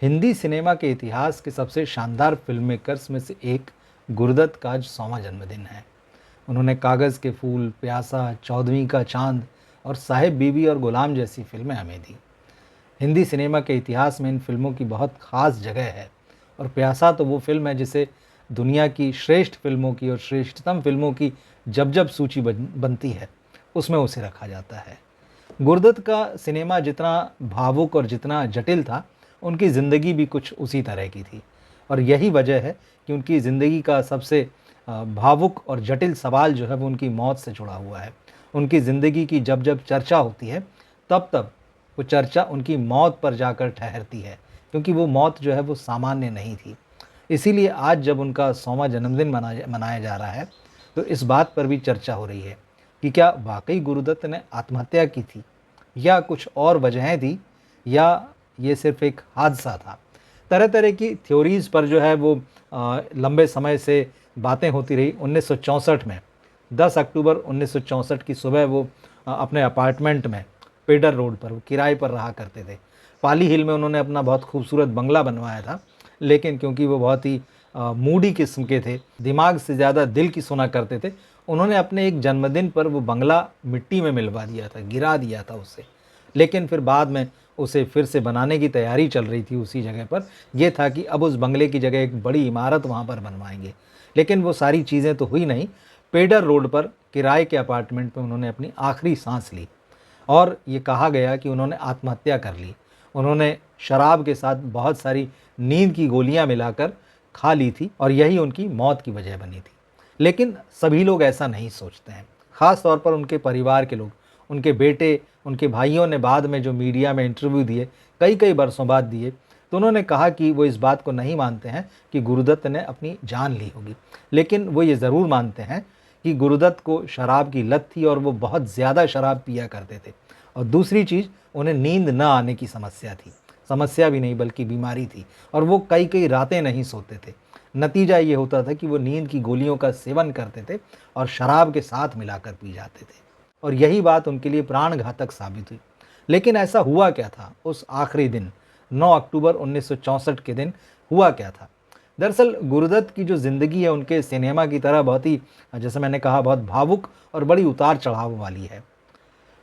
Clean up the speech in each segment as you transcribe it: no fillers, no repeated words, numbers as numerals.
Hindi cinema के इतिहास के सबसे शानदार फिल्म मेकर्स में से एक गुरुदत्त का आज 100वां जन्मदिन है। उन्होंने कागज़ के फूल, प्यासा, चौदहवीं का चांद और साहिब बीबी और गुलाम जैसी फिल्में हमें दी। हिंदी सिनेमा के इतिहास में इन फिल्मों की बहुत ख़ास जगह है और प्यासा तो वो फिल्म है जिसे दुनिया की श्रेष्ठ फिल्मों की और श्रेष्ठतम फिल्मों की जब सूची बनती है, उसमें उसे रखा जाता है। गुरुदत्त का सिनेमा जितना भावुक और जितना जटिल था, उनकी ज़िंदगी भी कुछ उसी तरह की थी और यही वजह है कि उनकी ज़िंदगी का सबसे भावुक और जटिल सवाल जो है वो उनकी मौत से जुड़ा हुआ है। उनकी ज़िंदगी की जब चर्चा होती है, तब वो चर्चा उनकी मौत पर जाकर ठहरती है, क्योंकि वो मौत जो है वो सामान्य नहीं थी। इसीलिए आज जब उनका 100वां जन्मदिन मनाया जा रहा है, तो इस बात पर भी चर्चा हो रही है कि क्या वाक़ई गुरुदत्त ने आत्महत्या की थी या कुछ और वजहें थी, या ये सिर्फ़ एक हादसा था। तरह-तरह की थ्योरीज़ पर जो है वो लंबे समय से बातें होती रही। 1964 में 10 अक्टूबर 1964 की सुबह वो अपने अपार्टमेंट में पेडर रोड पर वो किराए पर रहा करते थे। पाली हिल में उन्होंने अपना बहुत खूबसूरत बंगला बनवाया था, लेकिन क्योंकि वो बहुत ही मूडी किस्म के थे, दिमाग से ज़्यादा दिल की सुना करते थे, उन्होंने अपने एक जन्मदिन पर वो बंगला मिट्टी में मिलवा दिया था, गिरा दिया था उसे। लेकिन फिर बाद में उसे फिर से बनाने की तैयारी चल रही थी उसी जगह पर। ये था कि अब उस बंगले की जगह एक बड़ी इमारत वहाँ पर बनवाएँगे। लेकिन वो सारी चीज़ें तो हुई नहीं। पेडर रोड पर किराए के अपार्टमेंट में उन्होंने अपनी आखिरी सांस ली और ये कहा गया कि उन्होंने आत्महत्या कर ली। उन्होंने शराब के साथ बहुत सारी नींद की गोलियां मिलाकर खा ली थी और यही उनकी मौत की वजह बनी थी। लेकिन सभी लोग ऐसा नहीं सोचते हैं, ख़ास तौर पर उनके परिवार के लोग। उनके बेटे, उनके भाइयों ने बाद में जो मीडिया में इंटरव्यू दिए, कई बरसों बाद दिए, तो उन्होंने कहा कि वो इस बात को नहीं मानते हैं कि गुरुदत्त ने अपनी जान ली होगी। लेकिन वो ये ज़रूर मानते हैं कि गुरुदत्त को शराब की लत थी और वो बहुत ज़्यादा शराब पिया करते थे। और दूसरी चीज़, उन्हें नींद न आने की समस्या थी। समस्या भी नहीं बल्कि बीमारी थी और वो कई रातें नहीं सोते थे। नतीजा ये होता था कि वो नींद की गोलियों का सेवन करते थे और शराब के साथ मिलाकर पी जाते थे और यही बात उनके लिए प्राण घातक साबित हुई। लेकिन ऐसा हुआ क्या था उस आखिरी दिन, 9 अक्टूबर 1964 के दिन हुआ क्या था? दरअसल गुरुदत्त की जो ज़िंदगी है उनके सिनेमा की तरह बहुत ही, जैसे मैंने कहा, बहुत भावुक और बड़ी उतार चढ़ाव वाली है।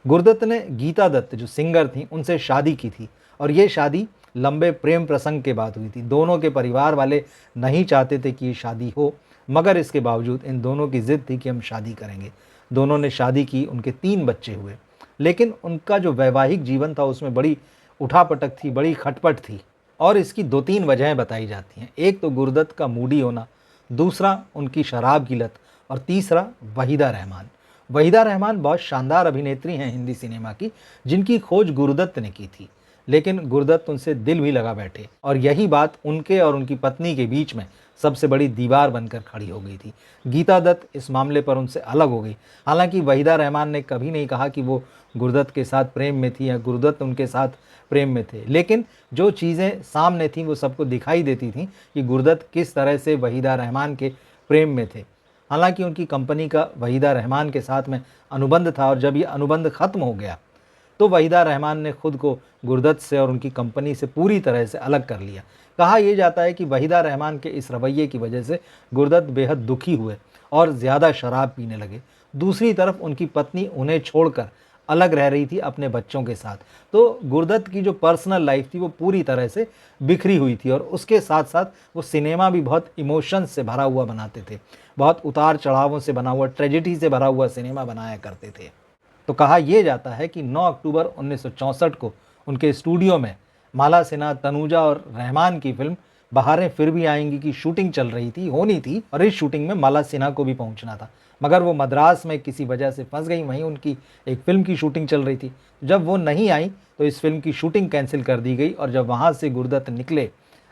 गुरुदत्त ने गीता दत्त जो सिंगर थी उनसे शादी की थी और ये शादी लंबे प्रेम प्रसंग के बाद हुई थी। दोनों के परिवार वाले नहीं चाहते थे कि ये शादी हो, मगर इसके बावजूद इन दोनों की ज़िद थी कि हम शादी करेंगे। दोनों ने शादी की, उनके 3 बच्चे हुए। लेकिन उनका जो वैवाहिक जीवन था उसमें बड़ी उठापटक थी, बड़ी खटपट थी और इसकी 2-3 वजहें बताई जाती हैं। एक तो गुरुदत्त का मूडी होना, दूसरा उनकी शराब की लत और तीसरा वहीदा रहमान। वहीदा रहमान बहुत शानदार अभिनेत्री हैं हिंदी सिनेमा की, जिनकी खोज गुरुदत्त ने की थी। लेकिन गुरुदत्त उनसे दिल भी लगा बैठे और यही बात उनके और उनकी पत्नी के बीच में सबसे बड़ी दीवार बनकर खड़ी हो गई थी। गीता दत्त इस मामले पर उनसे अलग हो गई। हालांकि वहीदा रहमान ने कभी नहीं कहा कि वो गुरुदत्त के साथ प्रेम में थी या गुरुदत्त उनके साथ प्रेम में थे, लेकिन जो चीज़ें सामने थीं वो सबको दिखाई देती थीं कि गुरुदत्त किस तरह से वहीदा रहमान के प्रेम में थे। हालांकि उनकी कंपनी का वहीदा रहमान के साथ में अनुबंध था और जब ये अनुबंध ख़त्म हो गया तो वहीदा रहमान ने खुद को गुरुदत्त से और उनकी कंपनी से पूरी तरह से अलग कर लिया। कहा यह जाता है कि वहीदा रहमान के इस रवैये की वजह से गुरुदत्त बेहद दुखी हुए और ज़्यादा शराब पीने लगे। दूसरी तरफ उनकी पत्नी उन्हें छोड़कर अलग रह रही थी अपने बच्चों के साथ। तो गुरुदत्त की जो पर्सनल लाइफ थी वो पूरी तरह से बिखरी हुई थी और उसके साथ साथ वो सिनेमा भी बहुत इमोशंस से भरा हुआ बनाते थे। बहुत उतार चढ़ावों से बना हुआ, ट्रेजेडी से भरा हुआ सिनेमा बनाया करते थे। तो कहा यह जाता है कि 9 अक्टूबर 1964 को उनके स्टूडियो में माला सिन्हा, तनुजा और रहमान की फिल्म बहारें फिर भी आएंगी की शूटिंग चल रही थी, होनी थी और इस शूटिंग में माला सिन्हा को भी पहुंचना था, मगर वो मद्रास में किसी वजह से फंस गई। वहीं उनकी एक फ़िल्म की शूटिंग चल रही थी। जब वो नहीं आई तो इस फिल्म की शूटिंग कैंसिल कर दी गई और जब वहाँ से गुरुदत्त निकले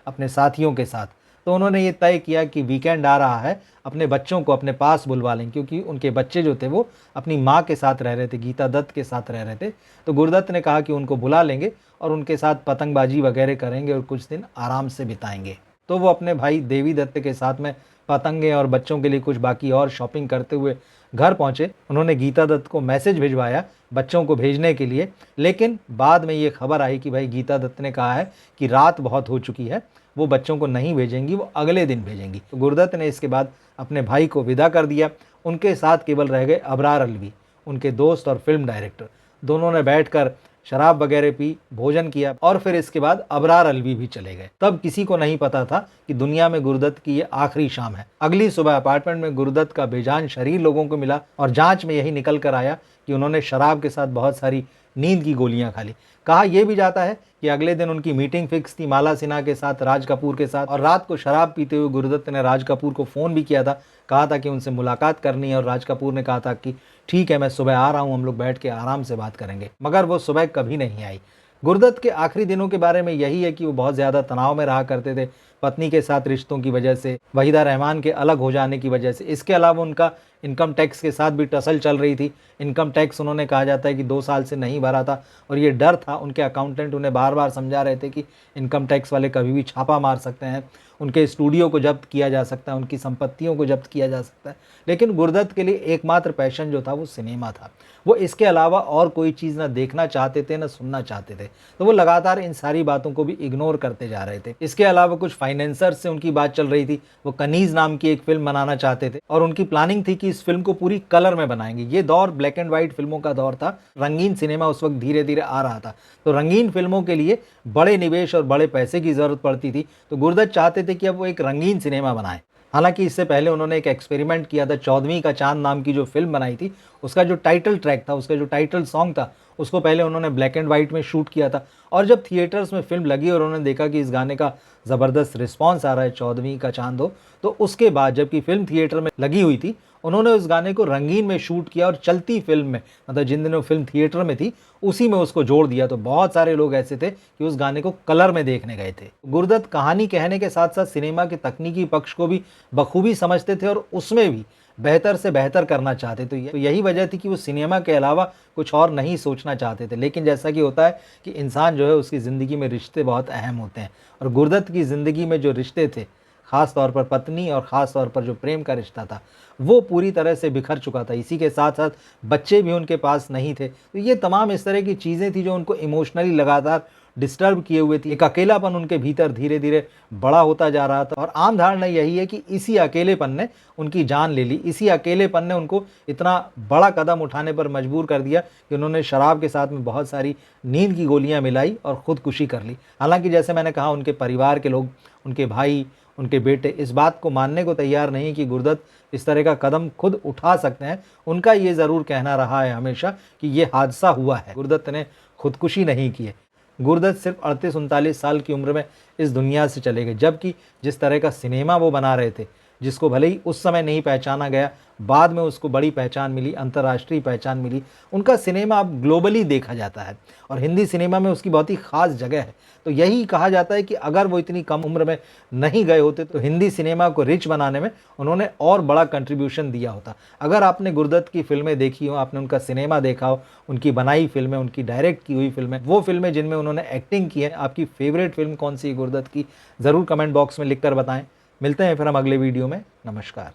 अपने साथियों के साथ, तो उन्होंने ये तय किया कि वीकेंड आ रहा है, अपने बच्चों को अपने पास बुलवा लें, क्योंकि उनके बच्चे जो थे वो अपनी माँ के साथ रह रहे थे, गीता दत्त के साथ रह रहे थे। तो गुरुदत्त ने कहा कि उनको बुला लेंगे और उनके साथ पतंगबाजी वगैरह करेंगे और कुछ दिन आराम से बिताएंगे। तो वो अपने भाई देवी दत्त के साथ में पतंगे और बच्चों के लिए कुछ बाकी और शॉपिंग करते हुए घर पहुंचे, उन्होंने गीता दत्त को मैसेज भिजवाया बच्चों को भेजने के लिए, लेकिन बाद में ये खबर आई कि भाई गीता दत्त ने कहा है कि रात बहुत हो चुकी है, वो बच्चों को नहीं भेजेंगी, वो अगले दिन भेजेंगी। तो गुरदत्त ने इसके बाद अपने भाई को विदा कर दिया। उनके साथ केवल रह गए अबरार अलवी, उनके दोस्त और फिल्म डायरेक्टर। दोनों ने बैठकर शराब वगैरह पी, भोजन किया और फिर इसके बाद अबरार अलवी भी चले गए। तब किसी को नहीं पता था कि दुनिया में गुरदत्त की ये आखिरी शाम है। अगली सुबह अपार्टमेंट में गुरदत्त का बेजान शरीर लोगों को मिला और जांच में यही निकल कर आया कि उन्होंने शराब के साथ बहुत सारी नींद की गोलियां खा ली। कहा यह भी जाता है कि अगले दिन उनकी मीटिंग फिक्स थी माला सिन्हा के साथ, राज कपूर के साथ, और रात को शराब पीते हुए गुरदत्त ने राज कपूर को फ़ोन भी किया था, कहा था कि उनसे मुलाकात करनी है, और राज कपूर ने कहा था कि ठीक है, मैं सुबह आ रहा हूँ, हम लोग बैठ के आराम से बात करेंगे। मगर वो सुबह कभी नहीं आई। गुरदत्त के आखिरी दिनों के बारे में यही है कि वो बहुत ज़्यादा तनाव में रहा करते थे, पत्नी के साथ रिश्तों की वजह से, वहीदा रहमान के अलग हो जाने की वजह से। इसके अलावा उनका इनकम टैक्स के साथ भी टसल चल रही थी। इनकम टैक्स उन्होंने कहा जाता है कि 2 साल से नहीं भरा था, और ये डर था, उनके अकाउंटेंट उन्हें बार बार समझा रहे थे कि इनकम टैक्स वाले कभी भी छापा मार सकते हैं, उनके स्टूडियो को जब्त किया जा सकता है, उनकी संपत्तियों को जब्त किया जा सकता है। लेकिन गुरदत्त के लिए एकमात्र पैशन जो था वो सिनेमा था। वो इसके अलावा और कोई चीज़ ना देखना चाहते थे, ना सुनना चाहते थे। तो वो लगातार इन सारी बातों को भी इग्नोर करते जा रहे थे। इसके अलावा कुछ फाइनेंसर से उनकी बात चल रही थी। वो कनीज़ नाम की एक फिल्म बनाना चाहते थे और उनकी प्लानिंग थी कि इस फिल्म को पूरी कलर में बनाएंगे। ये दौर ब्लैक एंड व्हाइट फिल्मों का दौर था। रंगीन सिनेमा उस वक्त धीरे धीरे आ रहा था, तो रंगीन फिल्मों के लिए बड़े निवेश और बड़े पैसे की ज़रूरत पड़ती थी। तो गुरदत्त चाहते थे कि अब वो एक रंगीन सिनेमा बनाएं। हालांकि इससे पहले उन्होंने एक एक्सपेरिमेंट किया था। 14वीं का चांद नाम की जो फिल्म बनाई थी, उसका जो टाइटल ट्रैक था, उसका जो टाइटल सॉन्ग था, उसको पहले उन्होंने ब्लैक एंड वाइट में शूट किया था। और जब थिएटर्स में फिल्म लगी और उन्होंने देखा कि इस गाने का ज़बरदस्त रिस्पॉन्स आ रहा है, 14वीं का चांद हो, तो उसके बाद जबकि फिल्म थिएटर में लगी हुई थी, उन्होंने उस गाने को रंगीन में शूट किया और चलती फिल्म में, मतलब जिन दिनों फिल्म थिएटर में थी उसी में उसको जोड़ दिया। तो बहुत सारे लोग ऐसे थे कि उस गाने को कलर में देखने गए थे। गुरदत्त कहानी कहने के साथ साथ सिनेमा के तकनीकी पक्ष को भी बखूबी समझते थे और उसमें भी बेहतर से बेहतर करना चाहते थे। तो यही वजह थी कि वो सिनेमा के अलावा कुछ और नहीं सोचना चाहते थे। लेकिन जैसा कि होता है कि इंसान जो है, उसकी ज़िंदगी में रिश्ते बहुत अहम होते हैं, और गुरदत्त की ज़िंदगी में जो रिश्ते थे, ख़ास तौर पर पत्नी और ख़ास तौर पर जो प्रेम का रिश्ता था, वो पूरी तरह से बिखर चुका था। इसी के साथ साथ बच्चे भी उनके पास नहीं थे। तो ये तमाम इस तरह की चीज़ें थी जो उनको इमोशनली लगातार डिस्टर्ब किए हुए थी। एक अकेलापन उनके भीतर धीरे धीरे बड़ा होता जा रहा था, और आम धारणा यही है कि इसी अकेलेपन ने उनकी जान ले ली। इसी अकेलेपन ने उनको इतना बड़ा कदम उठाने पर मजबूर कर दिया कि उन्होंने शराब के साथ में बहुत सारी नींद की गोलियां मिलाई और ख़ुदकुशी कर ली। हालांकि जैसे मैंने कहा, उनके परिवार के लोग, उनके भाई, उनके बेटे इस बात को मानने को तैयार नहीं कि गुरदत्त इस तरह का कदम खुद उठा सकते हैं। उनका ये ज़रूर कहना रहा है हमेशा कि ये हादसा हुआ है, गुरदत्त ने खुदकुशी नहीं की है। गुरदत्त सिर्फ 38-39 साल की उम्र में इस दुनिया से चले गए, जबकि जिस तरह का सिनेमा वो बना रहे थे, जिसको भले ही उस समय नहीं पहचाना गया, बाद में उसको बड़ी पहचान मिली, अंतर्राष्ट्रीय पहचान मिली। उनका सिनेमा अब ग्लोबली देखा जाता है और हिंदी सिनेमा में उसकी बहुत ही ख़ास जगह है। तो यही कहा जाता है कि अगर वो इतनी कम उम्र में नहीं गए होते तो हिंदी सिनेमा को रिच बनाने में उन्होंने और बड़ा कंट्रीब्यूशन दिया होता। अगर आपने गुरदत्त की फ़िल्में देखी हो, आपने उनका सिनेमा देखा हो, उनकी बनाई फ़िल्में, उनकी डायरेक्ट की हुई फ़िल्में, वो फ़िल्में जिनमें उन्होंने एक्टिंग की है, आपकी फ़ेवरेट फ़िल्म कौन सी है गुरदत्त की, ज़रूर कमेंट बॉक्स में लिख कर बताएँ। मिलते हैं फिर हम अगले वीडियो में। नमस्कार।